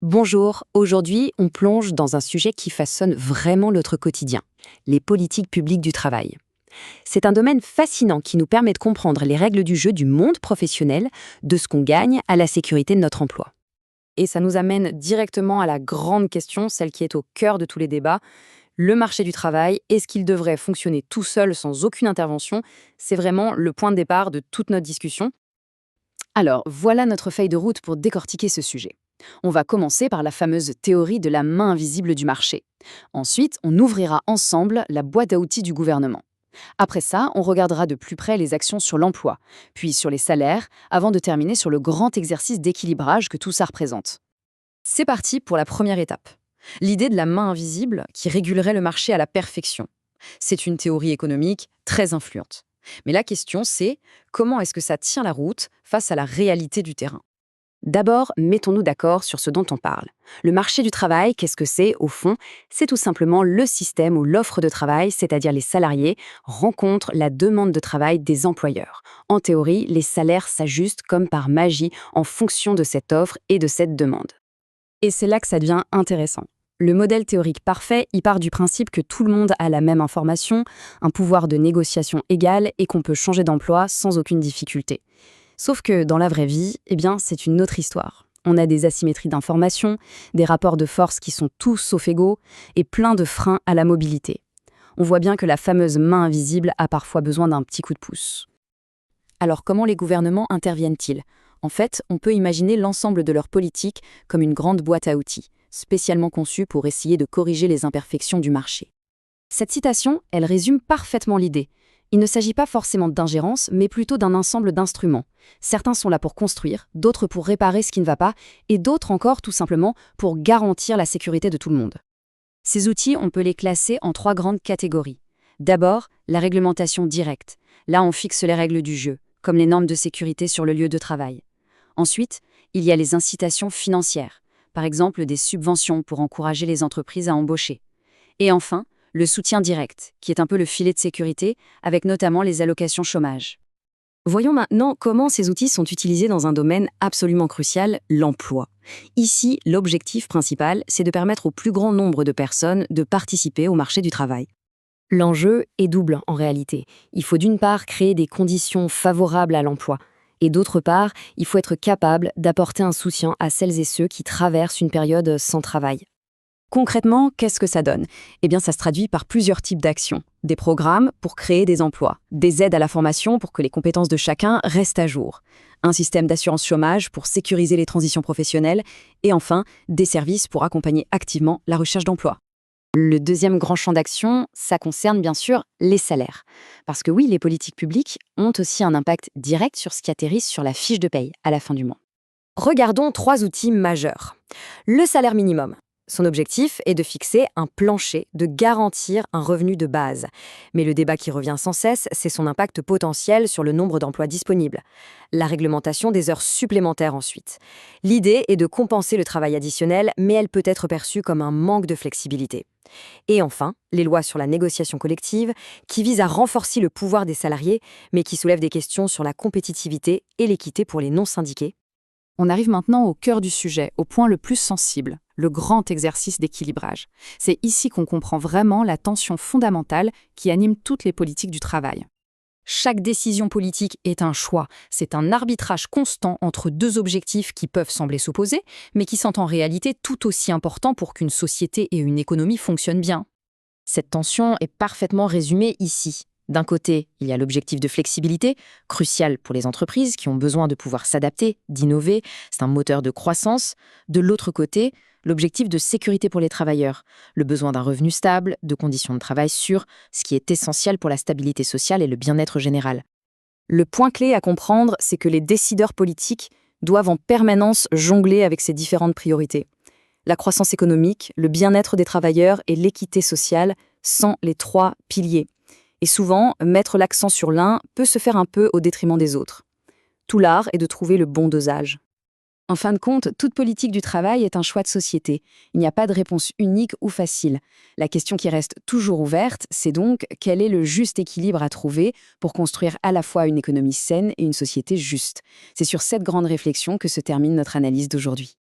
Bonjour, aujourd'hui on plonge dans un sujet qui façonne vraiment notre quotidien, les politiques publiques du travail. C'est un domaine fascinant qui nous permet de comprendre les règles du jeu du monde professionnel, de ce qu'on gagne à la sécurité de notre emploi. Et ça nous amène directement à la grande question, celle qui est au cœur de tous les débats. Le marché du travail, est-ce qu'il devrait fonctionner tout seul sans aucune intervention? C'est vraiment le point de départ de toute notre discussion. Alors, voilà notre feuille de route pour décortiquer ce sujet. On va commencer par la fameuse théorie de la main invisible du marché. Ensuite, on ouvrira ensemble la boîte à outils du gouvernement. Après ça, on regardera de plus près les actions sur l'emploi, puis sur les salaires, avant de terminer sur le grand exercice d'équilibrage que tout ça représente. C'est parti pour la première étape. L'idée de la main invisible qui régulerait le marché à la perfection. C'est une théorie économique très influente. Mais la question, c'est comment est-ce que ça tient la route face à la réalité du terrain? D'abord, mettons-nous d'accord sur ce dont on parle. Le marché du travail, qu'est-ce que c'est, au fond? C'est tout simplement le système où l'offre de travail, c'est-à-dire les salariés, rencontre la demande de travail des employeurs. En théorie, les salaires s'ajustent comme par magie en fonction de cette offre et de cette demande. Et c'est là que ça devient intéressant. Le modèle théorique parfait, il part du principe que tout le monde a la même information, un pouvoir de négociation égal et qu'on peut changer d'emploi sans aucune difficulté. Sauf que dans la vraie vie, c'est une autre histoire. On a des asymétries d'information, des rapports de force qui sont tous sauf égaux et plein de freins à la mobilité. On voit bien que la fameuse main invisible a parfois besoin d'un petit coup de pouce. Alors comment les gouvernements interviennent-ils? En fait, on peut imaginer l'ensemble de leur politique comme une grande boîte à outils, spécialement conçue pour essayer de corriger les imperfections du marché. Cette citation, elle résume parfaitement l'idée. Il ne s'agit pas forcément d'ingérence, mais plutôt d'un ensemble d'instruments. Certains sont là pour construire, d'autres pour réparer ce qui ne va pas, et d'autres encore tout simplement pour garantir la sécurité de tout le monde. Ces outils, on peut les classer en trois grandes catégories. D'abord, la réglementation directe. Là, on fixe les règles du jeu, comme les normes de sécurité sur le lieu de travail. Ensuite, il y a les incitations financières, par exemple des subventions pour encourager les entreprises à embaucher. Et enfin, le soutien direct, qui est un peu le filet de sécurité, avec notamment les allocations chômage. Voyons maintenant comment ces outils sont utilisés dans un domaine absolument crucial, l'emploi. Ici, l'objectif principal, c'est de permettre au plus grand nombre de personnes de participer au marché du travail. L'enjeu est double en réalité. Il faut d'une part créer des conditions favorables à l'emploi, et d'autre part, il faut être capable d'apporter un soutien à celles et ceux qui traversent une période sans travail. Concrètement, qu'est-ce que ça donne? Ça se traduit par plusieurs types d'actions. Des programmes pour créer des emplois, des aides à la formation pour que les compétences de chacun restent à jour, un système d'assurance chômage pour sécuriser les transitions professionnelles, et enfin, des services pour accompagner activement la recherche d'emploi. Le deuxième grand champ d'action, ça concerne bien sûr les salaires. Parce que oui, les politiques publiques ont aussi un impact direct sur ce qui atterrit sur la fiche de paye à la fin du mois. Regardons trois outils majeurs. Le salaire minimum. Son objectif est de fixer un plancher, de garantir un revenu de base. Mais le débat qui revient sans cesse, c'est son impact potentiel sur le nombre d'emplois disponibles. La réglementation des heures supplémentaires ensuite. L'idée est de compenser le travail additionnel, mais elle peut être perçue comme un manque de flexibilité. Et enfin, les lois sur la négociation collective, qui visent à renforcer le pouvoir des salariés, mais qui soulèvent des questions sur la compétitivité et l'équité pour les non-syndiqués. On arrive maintenant au cœur du sujet, au point le plus sensible, le grand exercice d'équilibrage. C'est ici qu'on comprend vraiment la tension fondamentale qui anime toutes les politiques du travail. Chaque décision politique est un choix, c'est un arbitrage constant entre deux objectifs qui peuvent sembler s'opposer, mais qui sont en réalité tout aussi importants pour qu'une société et une économie fonctionnent bien. Cette tension est parfaitement résumée ici. D'un côté, il y a l'objectif de flexibilité, crucial pour les entreprises qui ont besoin de pouvoir s'adapter, d'innover, c'est un moteur de croissance. De l'autre côté, l'objectif de sécurité pour les travailleurs, le besoin d'un revenu stable, de conditions de travail sûres, ce qui est essentiel pour la stabilité sociale et le bien-être général. Le point clé à comprendre, c'est que les décideurs politiques doivent en permanence jongler avec ces différentes priorités. La croissance économique, le bien-être des travailleurs et l'équité sociale sont les trois piliers. Et souvent, mettre l'accent sur l'un peut se faire un peu au détriment des autres. Tout l'art est de trouver le bon dosage. En fin de compte, toute politique du travail est un choix de société. Il n'y a pas de réponse unique ou facile. La question qui reste toujours ouverte, c'est donc quel est le juste équilibre à trouver pour construire à la fois une économie saine et une société juste. C'est sur cette grande réflexion que se termine notre analyse d'aujourd'hui.